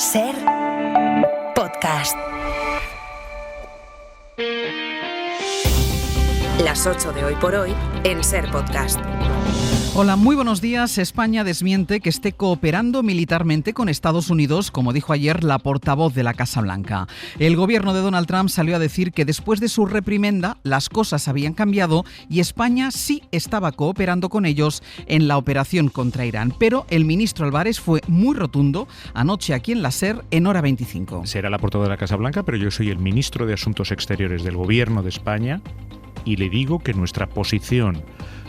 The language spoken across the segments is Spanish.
Ser Podcast. Las 8 de hoy por hoy en Ser Podcast. Hola, muy buenos días. España desmiente que esté cooperando militarmente con Estados Unidos, como dijo ayer la portavoz de la Casa Blanca. El gobierno de Donald Trump salió a decir que después de su reprimenda las cosas habían cambiado y España sí estaba cooperando con ellos en la operación contra Irán. Pero el ministro Álvarez fue muy rotundo anoche aquí en la SER en Hora 25. Será la portavoz de la Casa Blanca, pero yo soy el ministro de Asuntos Exteriores del gobierno de España y le digo que nuestra posición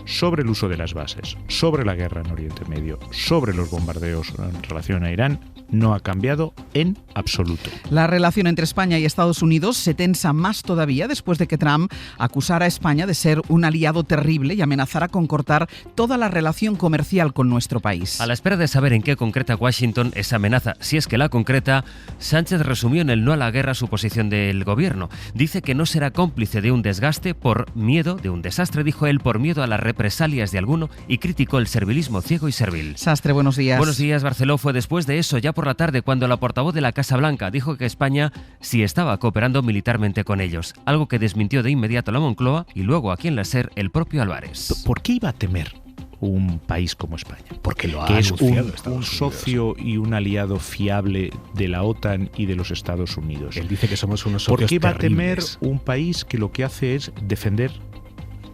sobre el uso de las bases, sobre la guerra en Oriente Medio, sobre los bombardeos en relación a Irán, no ha cambiado en absoluto. La relación entre España y Estados Unidos se tensa más todavía después de que Trump acusara a España de ser un aliado terrible y amenazara con cortar toda la relación comercial con nuestro país. A la espera de saber en qué concreta Washington esa amenaza, si es que la concreta, Sánchez resumió en el no a la guerra su posición del gobierno. Dice que no será cómplice de un desgaste por miedo, de un desastre, dijo él, por miedo a las represalias de alguno, y criticó el servilismo ciego y servil. Sastre, buenos días. Buenos días, Barceló. Fue después de eso, ya por la tarde, cuando la portavoz de la Casa Blanca dijo que España sí estaba cooperando militarmente con ellos, algo que desmintió de inmediato la Moncloa y luego aquí en la SER el propio Álvarez. ¿Por qué iba a temer un país como España? Porque lo ha que es anunciado un socio y un aliado fiable de la OTAN y de los Estados Unidos. Él dice que somos unos socios ¿Por qué iba a temer terribles? un país que lo que hace es defender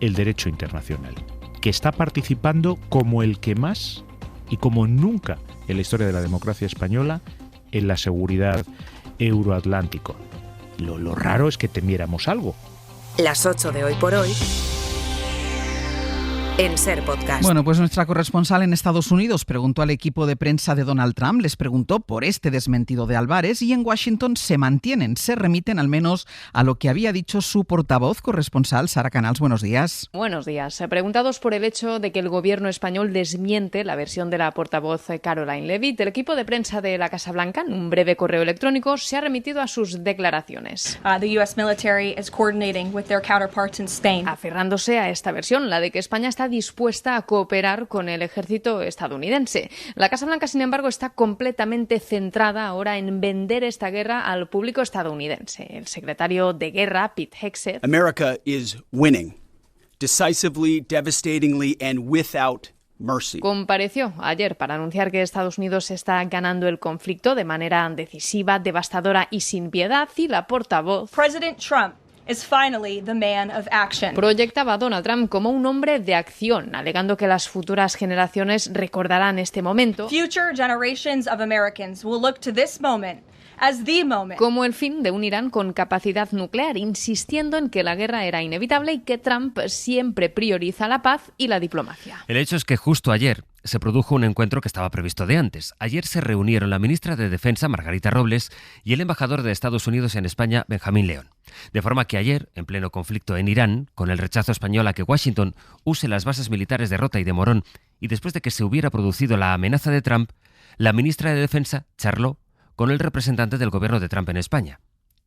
el derecho internacional, que está participando como el que más y como nunca en la historia de la democracia española en la seguridad euroatlántico? Lo raro es que temiéramos algo. Las 8 de hoy por hoy en Ser Podcast. Bueno, pues nuestra corresponsal en Estados Unidos preguntó al equipo de prensa de Donald Trump, les preguntó por este desmentido de Álvarez y en Washington se mantienen, se remiten al menos a lo que había dicho su portavoz corresponsal, Sara Canals. Buenos días. Buenos días. Preguntados por el hecho de que el gobierno español desmiente la versión de la portavoz Caroline Leavitt, el equipo de prensa de la Casa Blanca, en un breve correo electrónico, se ha remitido a sus declaraciones. The US military is coordinating with their counterparts in Spain. Aferrándose a esta versión, la de que España está dispuesta a cooperar con el ejército estadounidense. La Casa Blanca, sin embargo, está completamente centrada ahora en vender esta guerra al público estadounidense. El secretario de Guerra, Pete Hegseth, America is winning, decisively, devastatingly, and without mercy. compareció ayer para anunciar que Estados Unidos está ganando el conflicto de manera decisiva, devastadora y sin piedad, y la portavoz President Trump is finally the man of action. proyectaba a Donald Trump como un hombre de acción, alegando que las futuras generaciones recordarán este momento Future generations of Americans will look to this moment as the moment. como el fin de un Irán con capacidad nuclear, insistiendo en que la guerra era inevitable y que Trump siempre prioriza la paz y la diplomacia. El hecho es que justo ayer se produjo un encuentro que estaba previsto de antes. Ayer se reunieron la ministra de Defensa, Margarita Robles, y el embajador de Estados Unidos en España, Benjamín León. De forma que ayer, en pleno conflicto en Irán, con el rechazo español a que Washington use las bases militares de Rota y de Morón, y después de que se hubiera producido la amenaza de Trump, la ministra de Defensa charló con el representante del gobierno de Trump en España.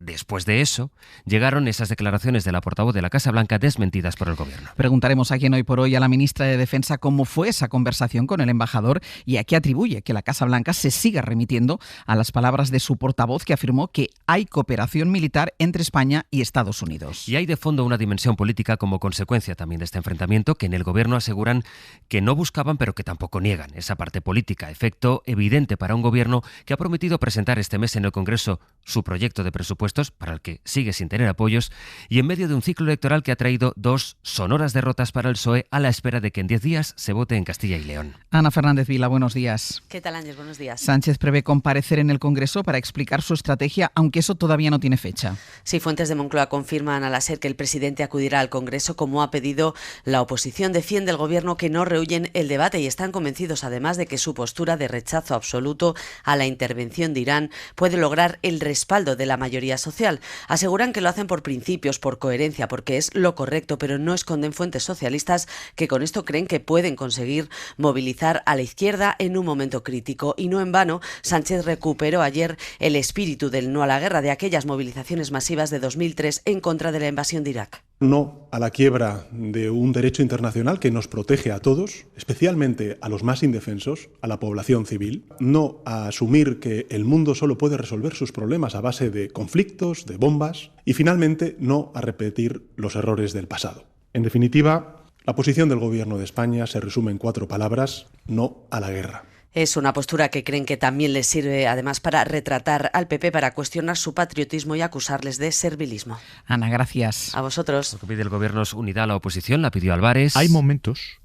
Después de eso, llegaron esas declaraciones de la portavoz de la Casa Blanca desmentidas por el gobierno. Preguntaremos aquí en Hoy por Hoy a la ministra de Defensa cómo fue esa conversación con el embajador y a qué atribuye que la Casa Blanca se siga remitiendo a las palabras de su portavoz que afirmó que hay cooperación militar entre España y Estados Unidos. Y hay de fondo una dimensión política como consecuencia también de este enfrentamiento que en el gobierno aseguran que no buscaban pero que tampoco niegan. Esa parte política, efecto evidente para un gobierno que ha prometido presentar este mes en el Congreso su proyecto de presupuestos para el que sigue sin tener apoyos y en medio de un ciclo electoral que ha traído dos sonoras derrotas para el PSOE a la espera de que en 10 días se vote en Castilla y León. Ana Fernández Vila, buenos días. ¿Qué tal, Ángel? Buenos días. Sánchez prevé comparecer en el Congreso para explicar su estrategia, aunque eso todavía no tiene fecha. Sí, fuentes de Moncloa confirman a la SER que el presidente acudirá al Congreso como ha pedido la oposición. Defiende el gobierno que no rehuyen el debate y están convencidos además de que su postura de rechazo absoluto a la intervención de Irán puede lograr el respaldo de la mayoría social. Aseguran que lo hacen por principios, por coherencia, porque es lo correcto, pero no esconden fuentes socialistas que con esto creen que pueden conseguir movilizar a la izquierda en un momento crítico. Y no en vano, Sánchez recuperó ayer el espíritu del no a la guerra de aquellas movilizaciones masivas de 2003 en contra de la invasión de Irak. No a la quiebra de un derecho internacional que nos protege a todos, especialmente a los más indefensos, a la población civil. No a asumir que el mundo solo puede resolver sus problemas a base de conflictos, de bombas. Y finalmente, no a repetir los errores del pasado. En definitiva, la posición del Gobierno de España se resume en 4 palabras: no a la guerra. Es una postura que creen que también les sirve además para retratar al PP, para cuestionar su patriotismo y acusarles de servilismo. Ana, gracias. A vosotros. Lo que pide el Gobierno es unidad a la oposición, la pidió Álvarez. Hay momentos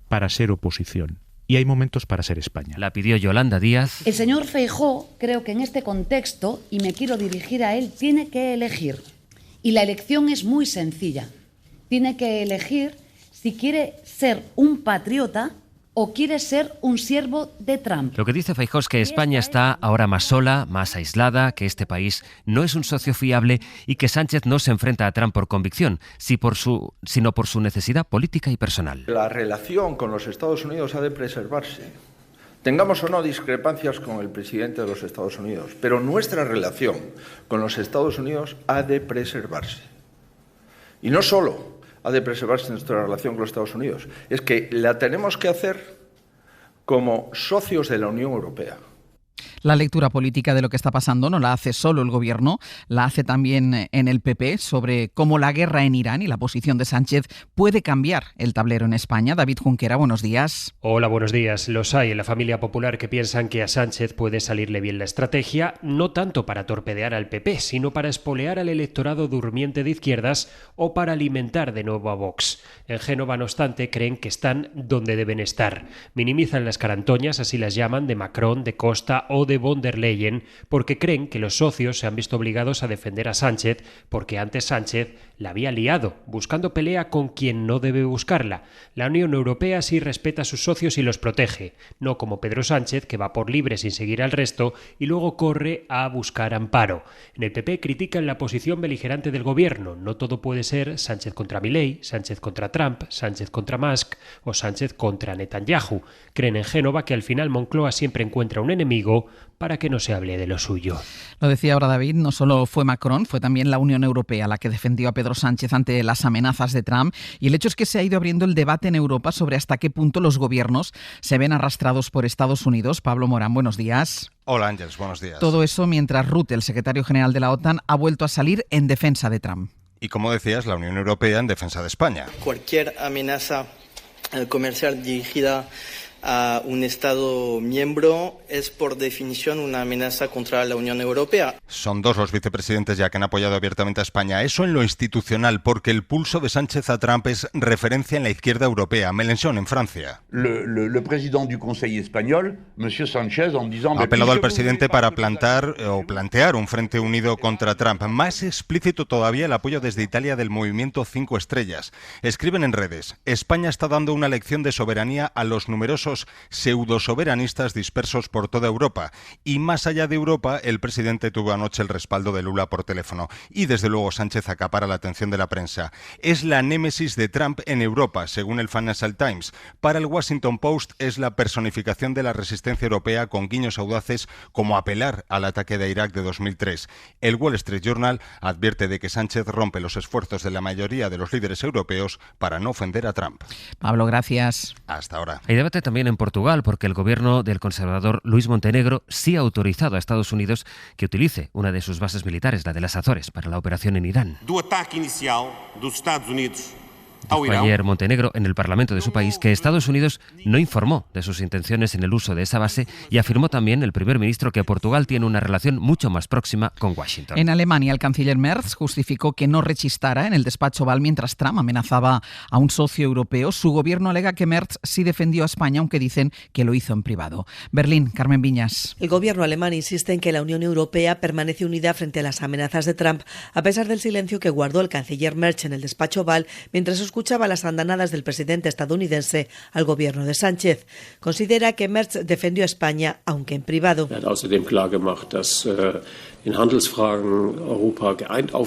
para ser oposición y hay momentos para ser España. La pidió Yolanda Díaz. El señor Feijóo, creo que en este contexto, y me quiero dirigir a él, tiene que elegir. Y la elección es muy sencilla. Tiene que elegir si quiere ser un patriota o quiere ser un siervo de Trump. Lo que dice Feijóo es que España está ahora más sola, más aislada, que este país no es un socio fiable y que Sánchez no se enfrenta a Trump por convicción, sino por su necesidad política y personal. La relación con los Estados Unidos ha de preservarse. Tengamos o no discrepancias con el presidente de los Estados Unidos, pero nuestra relación con los Estados Unidos ha de preservarse. Y no solo ha de preservarse nuestra relación con los Estados Unidos, es que la tenemos que hacer como socios de la Unión Europea. La lectura política de lo que está pasando no la hace solo el Gobierno, la hace también en el PP sobre cómo la guerra en Irán y la posición de Sánchez puede cambiar el tablero en España. David Junquera, buenos días. Hola, buenos días. Los hay en la familia popular que piensan que a Sánchez puede salirle bien la estrategia, no tanto para torpedear al PP, sino para espolear al electorado durmiente de izquierdas o para alimentar de nuevo a Vox. En Génova, no obstante, creen que están donde deben estar. Minimizan las carantoñas, así las llaman, de Macron, de Costa o de von der Leyen, porque creen que los socios se han visto obligados a defender a Sánchez porque antes Sánchez la había liado, buscando pelea con quien no debe buscarla. La Unión Europea sí respeta a sus socios y los protege, no como Pedro Sánchez, que va por libre sin seguir al resto y luego corre a buscar amparo. En el PP critican la posición beligerante del Gobierno. No todo puede ser Sánchez contra Milei, Sánchez contra Trump, Sánchez contra Musk o Sánchez contra Netanyahu. Creen en Génova que al final Moncloa siempre encuentra un enemigo para que no se hable de lo suyo. Lo decía ahora David, no solo fue Macron, fue también la Unión Europea la que defendió a Pedro Sánchez ante las amenazas de Trump, y el hecho es que se ha ido abriendo el debate en Europa sobre hasta qué punto los gobiernos se ven arrastrados por Estados Unidos. Pablo Morán, buenos días. Hola Ángeles, buenos días. Todo eso mientras Rutte, el secretario general de la OTAN, ha vuelto a salir en defensa de Trump. Y como decías, la Unión Europea en defensa de España. Cualquier amenaza comercial dirigida a un Estado miembro es por definición una amenaza contra la Unión Europea. Son 2 los vicepresidentes ya que han apoyado abiertamente a España. Eso en lo institucional, porque el pulso de Sánchez a Trump es referencia en la izquierda europea. Mélenchon en Francia. Le presidente del Consejo español, Monsieur Sánchez, ha apelado al presidente para plantear un frente unido contra Trump. Más explícito todavía el apoyo desde Italia del movimiento 5 estrellas. Escriben en redes: España está dando una lección de soberanía a los numerosos pseudo-soberanistas dispersos por toda Europa. Y más allá de Europa, el presidente tuvo anoche el respaldo de Lula por teléfono. Y desde luego Sánchez acapara la atención de la prensa. Es la némesis de Trump en Europa, según el Financial Times. Para el Washington Post es la personificación de la resistencia europea, con guiños audaces como apelar al ataque de Irak de 2003. El Wall Street Journal advierte de que Sánchez rompe los esfuerzos de la mayoría de los líderes europeos para no ofender a Trump. Pablo, gracias. Hasta ahora. Hay debate también en Portugal, porque el gobierno del conservador Luís Montenegro sí ha autorizado a Estados Unidos que utilice una de sus bases militares, la de las Azores, para la operación en Irán. Do ataque inicial dos Estados Unidos Dijo ayer Montenegro en el Parlamento de su país que Estados Unidos no informó de sus intenciones en el uso de esa base, y afirmó también el primer ministro que Portugal tiene una relación mucho más próxima con Washington. En Alemania, el canciller Merz justificó que no rechistara en el despacho Oval mientras Trump amenazaba a un socio europeo. Su gobierno alega que Merz sí defendió a España, aunque dicen que lo hizo en privado. Berlín, Carmen Viñas. El gobierno alemán insiste en que la Unión Europea permanece unida frente a las amenazas de Trump, a pesar del silencio que guardó el canciller Merz en el despacho Oval mientras sus escuchaba las andanadas del presidente estadounidense al gobierno de Sánchez. Considera que Merz defendió a España, aunque en privado.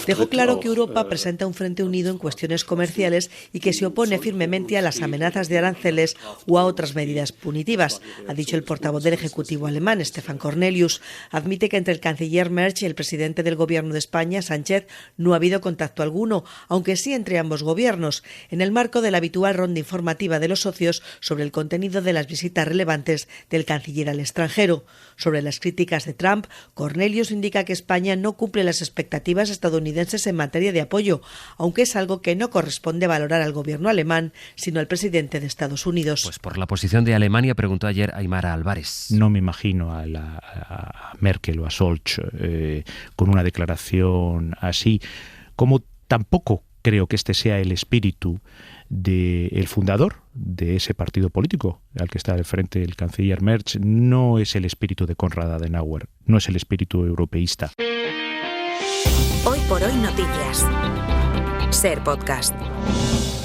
Dejó claro que Europa presenta un frente unido en cuestiones comerciales y que se opone firmemente a las amenazas de aranceles o a otras medidas punitivas, ha dicho el portavoz del Ejecutivo alemán, Stefan Cornelius. Admite que entre el canciller Merz y el presidente del Gobierno de España, Sánchez, no ha habido contacto alguno, aunque sí entre ambos gobiernos, en el marco de la habitual ronda informativa de los socios sobre el contenido de las visitas relevantes del canciller al extranjero. Sobre las críticas de Trump, Cornelius indica que España no cumple las expectativas estadounidenses en materia de apoyo, aunque es algo que no corresponde valorar al gobierno alemán, sino al presidente de Estados Unidos. Pues por la posición de Alemania preguntó ayer Aymara Álvarez. No me imagino a Merkel o a Scholz con una declaración así, como tampoco creo que este sea el espíritu del fundador de ese partido político al que está al frente el canciller Merz. No es el espíritu de Konrad Adenauer, no es el espíritu europeísta. Hoy por hoy noticias. Ser Podcast.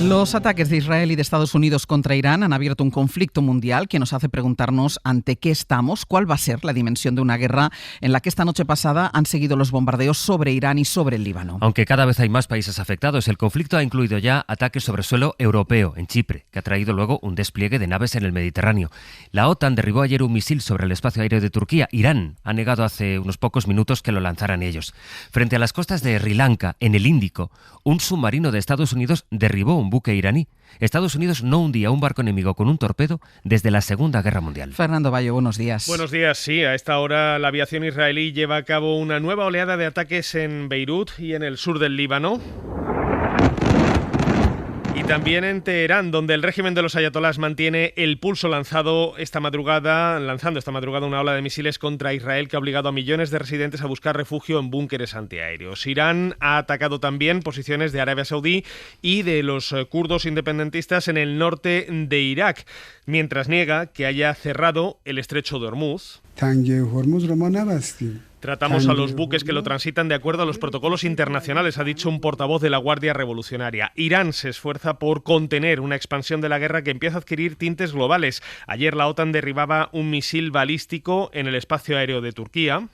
Los ataques de Israel y de Estados Unidos contra Irán han abierto un conflicto mundial que nos hace preguntarnos ante qué estamos, cuál va a ser la dimensión de una guerra en la que esta noche pasada han seguido los bombardeos sobre Irán y sobre el Líbano. Aunque cada vez hay más países afectados, el conflicto ha incluido ya ataques sobre suelo europeo, en Chipre, que ha traído luego un despliegue de naves en el Mediterráneo. La OTAN derribó ayer un misil sobre el espacio aéreo de Turquía. Irán ha negado hace unos pocos minutos que lo lanzaran ellos. Frente a las costas de Sri Lanka, en el Índico, un submarino de Estados Unidos derribó un buque iraní. Estados Unidos no hundía un barco enemigo con un torpedo desde la Segunda Guerra Mundial. Fernando Bayo, buenos días. Buenos días, sí. A esta hora la aviación israelí lleva a cabo una nueva oleada de ataques en Beirut y en el sur del Líbano. Y también en Teherán, donde el régimen de los ayatolás mantiene el pulso lanzando esta madrugada una ola de misiles contra Israel que ha obligado a millones de residentes a buscar refugio en búnkeres antiaéreos. Irán ha atacado también posiciones de Arabia Saudí y de los kurdos independentistas en el norte de Irak, mientras niega que haya cerrado el estrecho de Hormuz. Tratamos a los buques que lo transitan de acuerdo a los protocolos internacionales, ha dicho un portavoz de la Guardia Revolucionaria. Irán se esfuerza por contener una expansión de la guerra que empieza a adquirir tintes globales. Ayer la OTAN derribaba un misil balístico en el espacio aéreo de Turquía.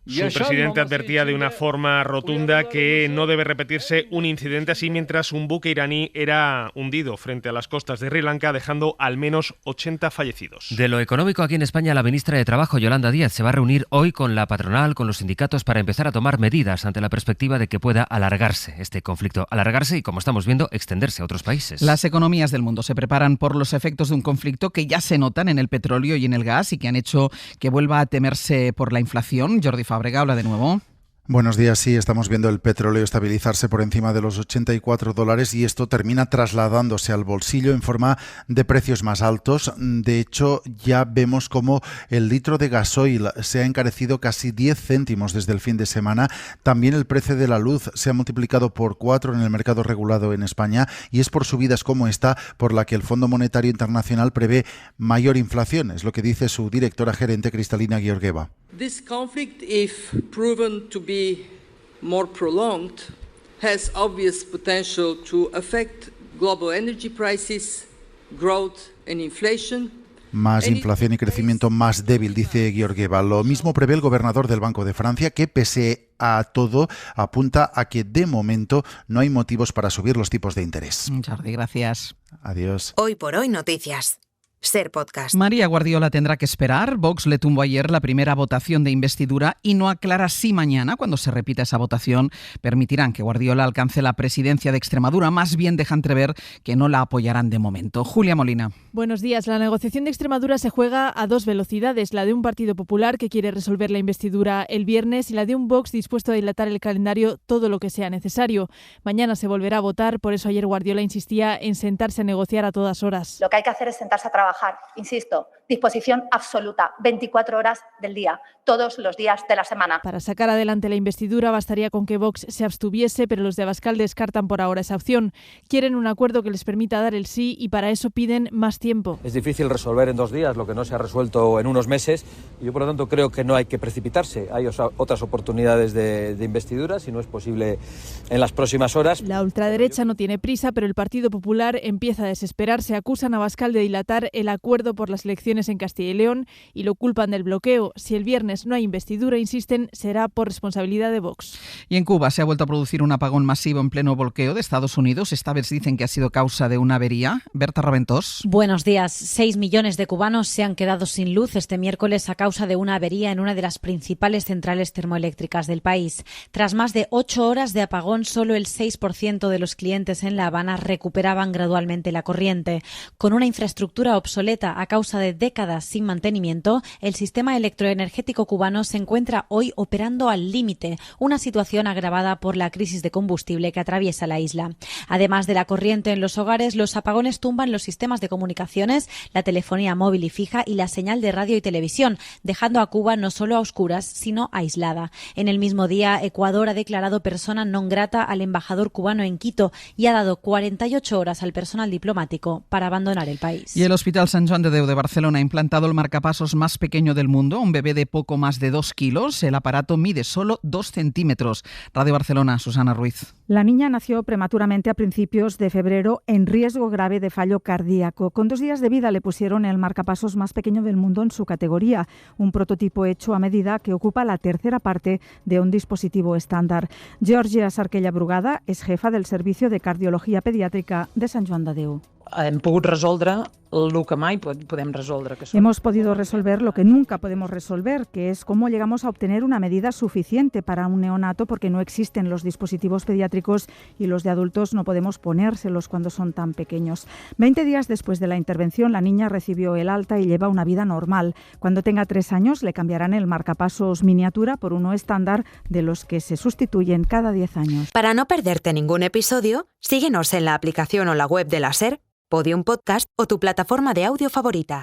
Su presidente advertía de una forma rotunda que no debe repetirse un incidente así mientras un buque iraní era hundido frente a las costas de Sri Lanka, dejando al menos 80 fallecidos. De lo económico, aquí en España, la ministra de Trabajo, Yolanda Díaz, se va a reunir hoy con la patronal, con los sindicatos, para empezar a tomar medidas ante la perspectiva de que pueda alargarse este conflicto. Alargarse y, como estamos viendo, extenderse a otros países. Las economías del mundo se preparan por los efectos de un conflicto que ya se notan en el petróleo y en el gas y que han hecho que vuelva a temerse por la inflación. Jordi Fábrega, habla de nuevo. Buenos días, sí, estamos viendo el petróleo estabilizarse por encima de los $84 y esto termina trasladándose al bolsillo en forma de precios más altos. De hecho, ya vemos como el litro de gasoil se ha encarecido casi 10 céntimos desde el fin de semana. También el precio de la luz se ha multiplicado por 4 en el mercado regulado en España y es por subidas como esta por la que el Fondo Monetario Internacional prevé mayor inflación, es lo que dice su directora gerente Kristalina Georgieva. This conflict, if proven to be more prolonged, has obvious potential to affect global energy prices, growth and inflation. Más inflación y crecimiento más débil, dice Georgieva. Lo mismo prevé el gobernador del Banco de Francia, que pese a todo apunta a que de momento no hay motivos para subir los tipos de interés. Jordi, gracias. Adiós. Hoy por hoy noticias. Ser Podcast. María Guardiola tendrá que esperar. Vox le tumbó ayer la primera votación de investidura y no aclara si mañana, cuando se repita esa votación, permitirán que Guardiola alcance la presidencia de Extremadura. Más bien deja entrever que no la apoyarán de momento. Julia Molina. Buenos días. La negociación de Extremadura se juega a dos velocidades, la de un Partido Popular que quiere resolver la investidura el viernes y la de un Vox dispuesto a dilatar el calendario todo lo que sea necesario. Mañana se volverá a votar, por eso ayer Guardiola insistía en sentarse a negociar a todas horas. Lo que hay que hacer es sentarse a trabajar, insisto, disposición absoluta, 24 horas del día, todos los días de la semana. Para sacar adelante la investidura bastaría con que Vox se abstuviese, pero los de Abascal descartan por ahora esa opción. Quieren un acuerdo que les permita dar el sí y para eso piden más tiempo. Es difícil resolver en 2 días lo que no se ha resuelto en unos meses y yo por lo tanto creo que no hay que precipitarse. Hay otras oportunidades de investidura, si no es posible en las próximas horas. La ultraderecha no tiene prisa, pero el Partido Popular empieza a desesperarse. Acusan a Abascal de dilatar el acuerdo por las elecciones en Castilla y León y lo culpan del bloqueo. Si el viernes no hay investidura, insisten, será por responsabilidad de Vox. Y en Cuba se ha vuelto a producir un apagón masivo en pleno bloqueo de Estados Unidos. Esta vez dicen que ha sido causa de una avería. Berta Raventós. Buenos días. 6 millones de cubanos se han quedado sin luz este miércoles a causa de una avería en una de las principales centrales termoeléctricas del país. Tras más de 8 horas de apagón, solo el 6% de los clientes en La Habana recuperaban gradualmente la corriente. Con una infraestructura obsoleta a causa de décadas sin mantenimiento, el sistema electroenergético cubano se encuentra hoy operando al límite, una situación agravada por la crisis de combustible que atraviesa la isla. Además de la corriente en los hogares, los apagones tumban los sistemas de comunicaciones, la telefonía móvil y fija y la señal de radio y televisión, dejando a Cuba no solo a oscuras, sino aislada. En el mismo día, Ecuador ha declarado persona non grata al embajador cubano en Quito y ha dado 48 horas al personal diplomático para abandonar el país. Y el Hospital Sant Joan de Déu de Barcelona ha implantado el marcapasos más pequeño del mundo, un bebé de poco más de 2 kilos. El aparato mide solo 2 centímetros. Radio Barcelona, Susana Ruiz. La niña nació prematuramente a principios de febrero en riesgo grave de fallo cardíaco. Con 2 días de vida le pusieron el marcapasos más pequeño del mundo en su categoría, un prototipo hecho a medida que ocupa la tercera parte de un dispositivo estándar. Georgia Sarquella Brugada es jefa del Servicio de Cardiología Pediátrica de Sant Joan de Déu. Hem pogut resoldre el que mai podem resoldre. Hemos podido resolver lo que nunca podemos resolver, que es cómo llegamos a obtener una medida suficiente para un neonato, porque no existen los dispositivos pediátricos y los de adultos no podemos ponérselos cuando son tan pequeños. 20 días después de la intervención, la niña recibió el alta y lleva una vida normal. Cuando tenga 3 años, le cambiarán el marcapasos miniatura por uno estándar, de los que se sustituyen cada 10 años. Para no perderte ningún episodio, síguenos en la aplicación o la web de la SER, Podium Podcast o tu plataforma de audio favorita.